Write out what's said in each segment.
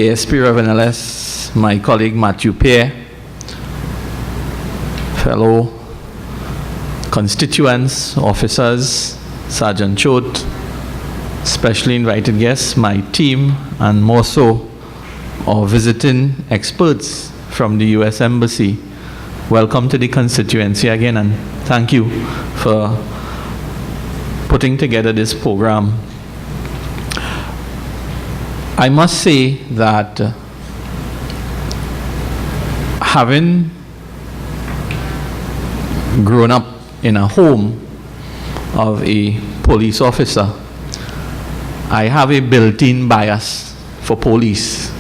ASP Reverend LS, my colleague Matthew Pear, fellow constituents, officers, Sergeant Choate, specially invited guests, my team, and more so, our visiting experts from the U.S. Embassy. Welcome to the constituency again, and thank you for putting together this program. I must say that having grown up in a home of a police officer, I have a built-in bias for police,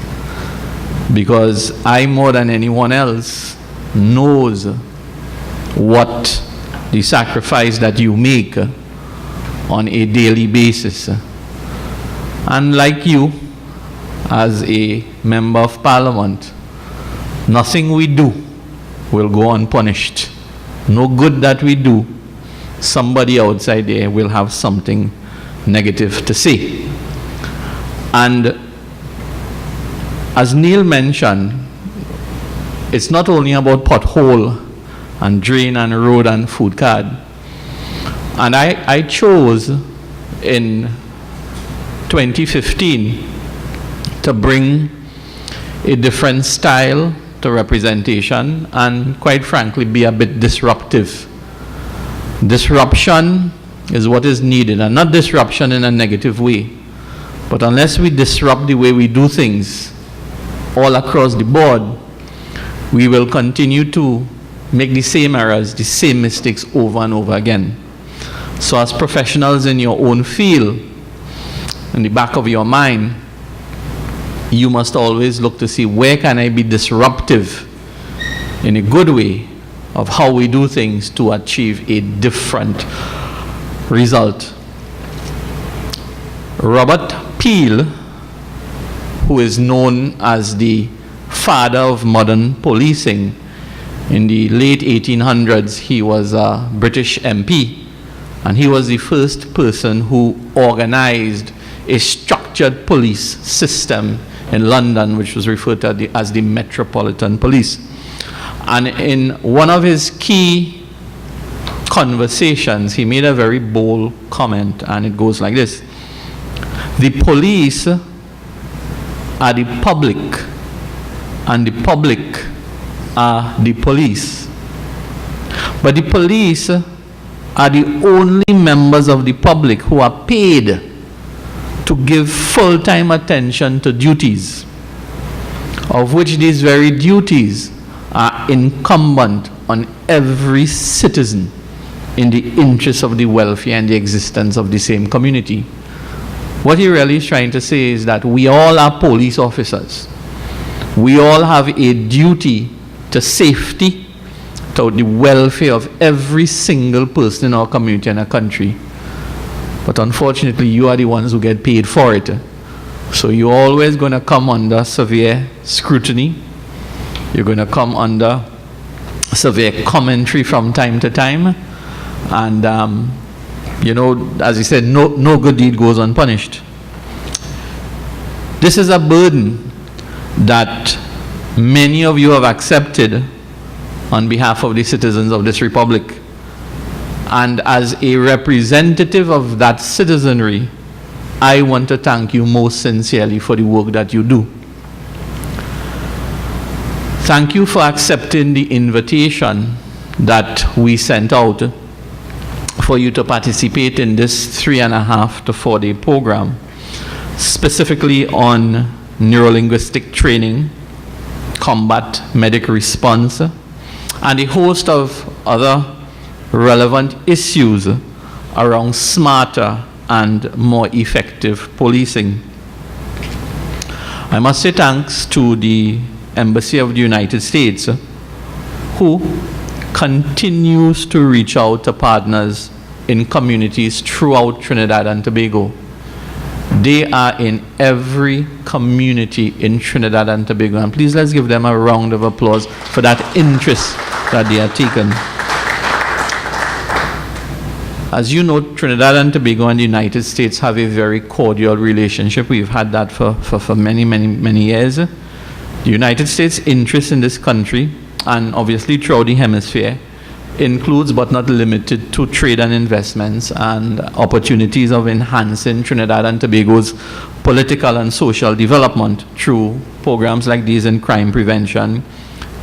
because I, more than anyone else, knows what the sacrifice that you make on a daily basis. And like you, as a member of parliament, nothing we do will go unpunished. No good that we do, somebody outside there will have something negative to say. And as Neil mentioned, it's not only about pothole and drain and road and food card. And I chose in 2015 to bring a different style to representation and, quite frankly, be a bit disruptive. Disruption is what is needed, and not disruption in a negative way. But unless we disrupt the way we do things all across the board, we will continue to make the same errors, the same mistakes over and over again. So as professionals in your own field, in the back of your mind, you must always look to see where can I be disruptive in a good way of how we do things to achieve a different result. Robert Peel, who is known as the father of modern policing, in the late 1800s, he was a British MP, and he was the first person who organized a structured police system in London, which was referred to as the Metropolitan Police. And in one of his key conversations, he made a very bold comment, and it goes like this: the police are the public, and the public are the police. But the police are the only members of the public who are paid to give full-time attention to duties, of which these very duties are incumbent on every citizen in the interest of the welfare and the existence of the same community. What he really is trying to say is that we all are police officers. We all have a duty to safety, to the welfare of every single person in our community and our country. But unfortunately, you are the ones who get paid for it. So you're always going to come under severe scrutiny. You're going to come under severe commentary from time to time. And, you know, as he said, no good deed goes unpunished. This is a burden that many of you have accepted on behalf of the citizens of this republic. And as a representative of that citizenry, I want to thank you most sincerely for the work that you do. Thank you for accepting the invitation that we sent out for you to participate in this 3.5 to 4 day program, specifically on neurolinguistic training, combat medic response, and a host of other relevant issues around smarter and more effective policing. I must say thanks to the Embassy of the United States, who continues to reach out to partners in communities throughout Trinidad and Tobago. They are in every community in Trinidad and Tobago, and please let's give them a round of applause for that interest that they are taken. As you know, Trinidad and Tobago and the United States have a very cordial relationship. We've had that for many, many, many years. The United States' interest in this country, and obviously throughout the hemisphere, includes but not limited to trade and investments and opportunities of enhancing Trinidad and Tobago's political and social development through programs like these in crime prevention,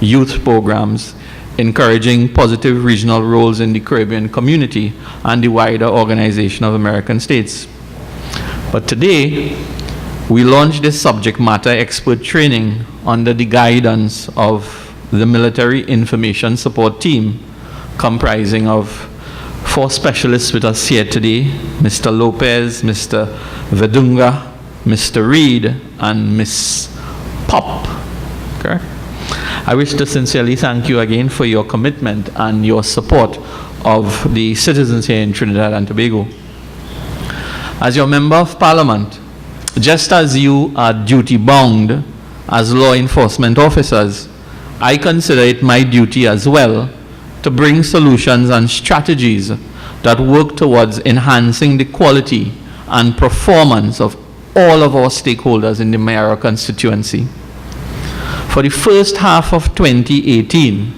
youth programs, encouraging positive regional roles in the Caribbean community and the wider Organization of American States. But today, we launched this subject matter expert training under the guidance of the Military Information Support Team, comprising of 4 specialists with us here today, Mr. Lopez, Mr. Vedunga, Mr. Reed, and Ms. Pop. Okay? I wish to sincerely thank you again for your commitment and your support of the citizens here in Trinidad and Tobago. As your Member of Parliament, just as you are duty-bound as law enforcement officers, I consider it my duty as well to bring solutions and strategies that work towards enhancing the quality and performance of all of our stakeholders in the Mayaro constituency. For the first half of 2018,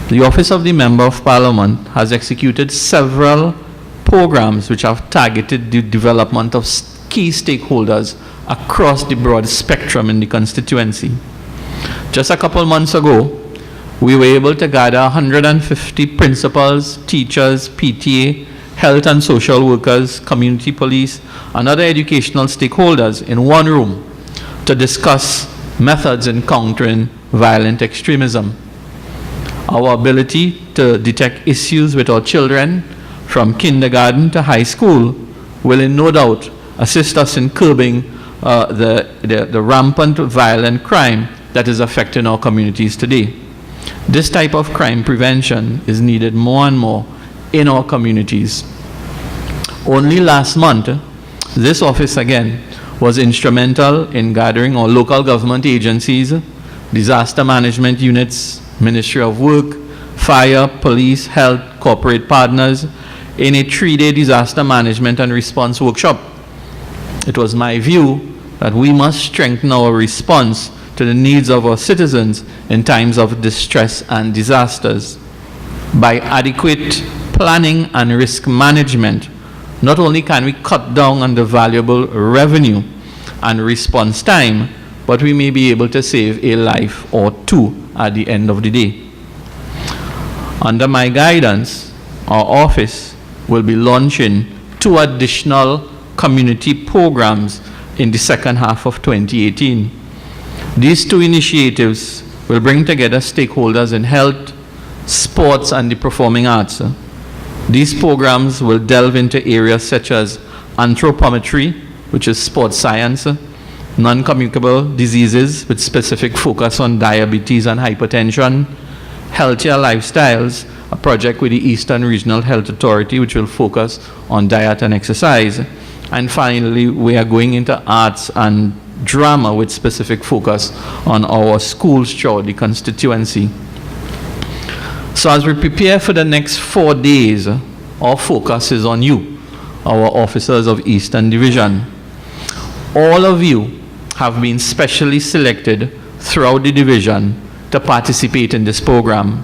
the Office of the Member of Parliament has executed several programs which have targeted the development of key stakeholders across the broad spectrum in the constituency. Just a couple months ago, we were able to gather 150 principals, teachers, PTA, health and social workers, community police, and other educational stakeholders in one room to discuss methods in countering violent extremism. Our ability to detect issues with our children from kindergarten to high school will in no doubt assist us in curbing the rampant violent crime that is affecting our communities today. This type of crime prevention is needed more and more in our communities. Only last month, this office again was instrumental in gathering our local government agencies, disaster management units, Ministry of Work, fire, police, health, corporate partners in a 3-day disaster management and response workshop. It was my view that we must strengthen our response to the needs of our citizens in times of distress and disasters. By adequate planning and risk management, not only can we cut down on the valuable revenue and response time, but we may be able to save a life or 2 at the end of the day. Under my guidance, our office will be launching 2 additional community programs in the second half of 2018. These 2 initiatives will bring together stakeholders in health, sports, and the performing arts. These programs will delve into areas such as anthropometry, which is sports science, non-communicable diseases with specific focus on diabetes and hypertension, healthier lifestyles, a project with the Eastern Regional Health Authority which will focus on diet and exercise. And finally, we are going into arts and drama with specific focus on our schools throughout the constituency. So as we prepare for the next 4 days, our focus is on you, our officers of Eastern Division. All of you have been specially selected throughout the division to participate in this program.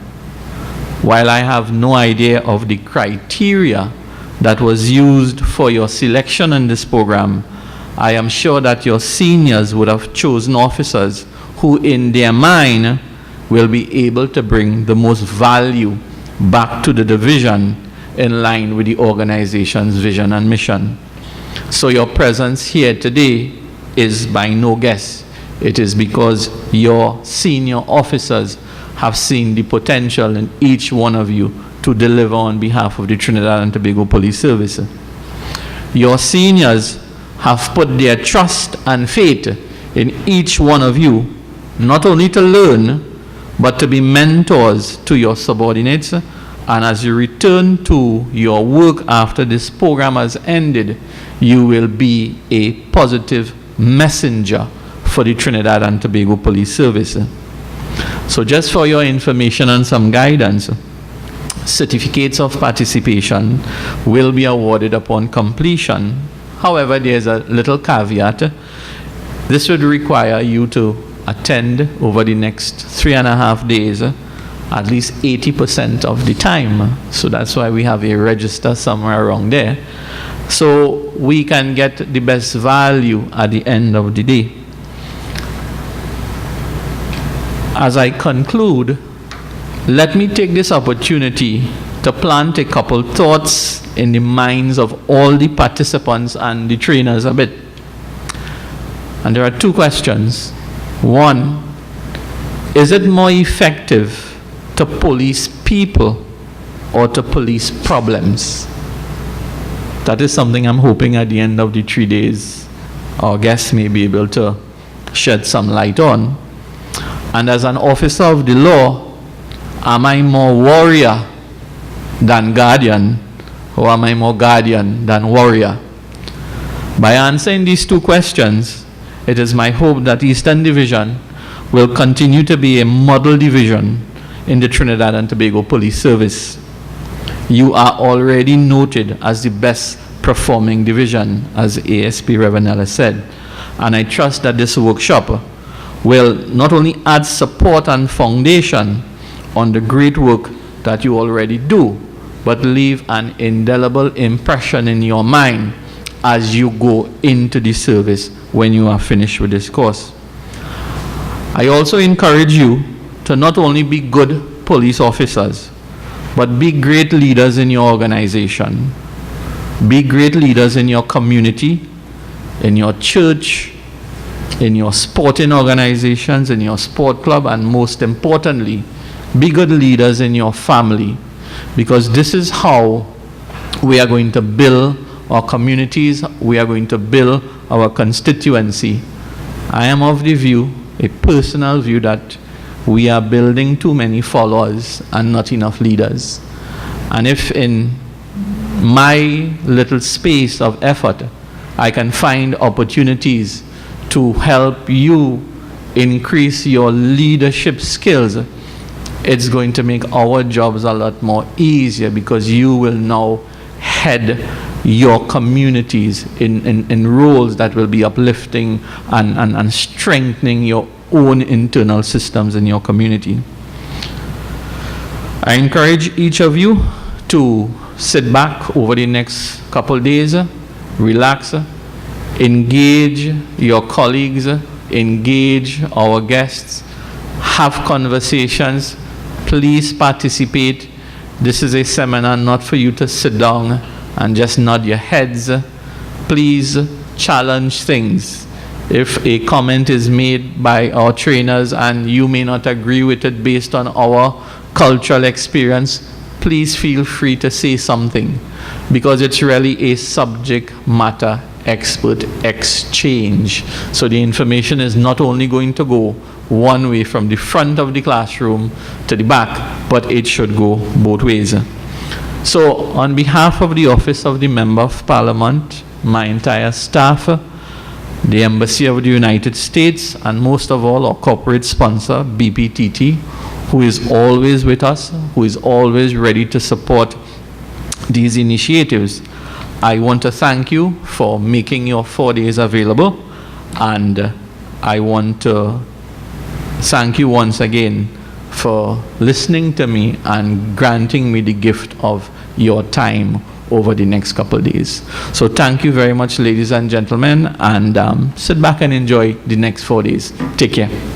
While I have no idea of the criteria that was used for your selection in this program, I am sure that your seniors would have chosen officers who in their mind will be able to bring the most value back to the division in line with the organization's vision and mission. So your presence here today is by no guess. It is because your senior officers have seen the potential in each one of you to deliver on behalf of the Trinidad and Tobago Police Service. Your seniors have put their trust and faith in each one of you, not only to learn, but to be mentors to your subordinates. And as you return to your work after this program has ended, you will be a positive messenger for the Trinidad and Tobago Police Service. So just for your information and some guidance, certificates of participation will be awarded upon completion. However, there's a little caveat. This would require you to attend over the next 3.5 days at least 80% of the time. So that's why we have a register somewhere around there, so we can get the best value at the end of the day. As I conclude, let me take this opportunity to plant a couple thoughts in the minds of all the participants and the trainers a bit. And there are two questions. One, is it more effective to police people or to police problems? That is something I'm hoping at the end of the 3 days our guests may be able to shed some light on. And as an officer of the law, am I more warrior than guardian, or am I more guardian than warrior? By answering these two questions, it is my hope that Eastern Division will continue to be a model division in the Trinidad and Tobago Police Service. You are already noted as the best performing division, as ASP Ravenella said, and I trust that this workshop will not only add support and foundation on the great work that you already do, but leave an indelible impression in your mind as you go into the service when you are finished with this course. I also encourage you to not only be good police officers, but be great leaders in your organization. Be great leaders in your community, in your church, in your sporting organizations, in your sport club, and most importantly, be good leaders in your family, because this is how we are going to build our communities, we are going to build our constituency. I am of the view, a personal view, that we are building too many followers and not enough leaders. And if in my little space of effort I can find opportunities to help you increase your leadership skills, it's going to make our jobs a lot more easier, because you will now head your communities in roles that will be uplifting and strengthening your own internal systems in your community. I encourage each of you to sit back over the next couple days, relax, engage your colleagues, engage our guests, have conversations. Please participate. This is a seminar not for you to sit down and just nod your heads. Please challenge things. If a comment is made by our trainers and you may not agree with it based on our cultural experience, please feel free to say something, because it's really a subject matter expert exchange. So the information is not only going to go one way from the front of the classroom to the back, but it should go both ways. So on behalf of the Office of the Member of Parliament, my entire staff, the Embassy of the United States, and most of all our corporate sponsor, BPTT, who is always with us, who is always ready to support these initiatives, I want to thank you for making your 4 days available, and I want to thank you once again for listening to me and granting me the gift of your time over the next couple of days. So thank you very much, ladies and gentlemen, and sit back and enjoy the next 4 days. Take care.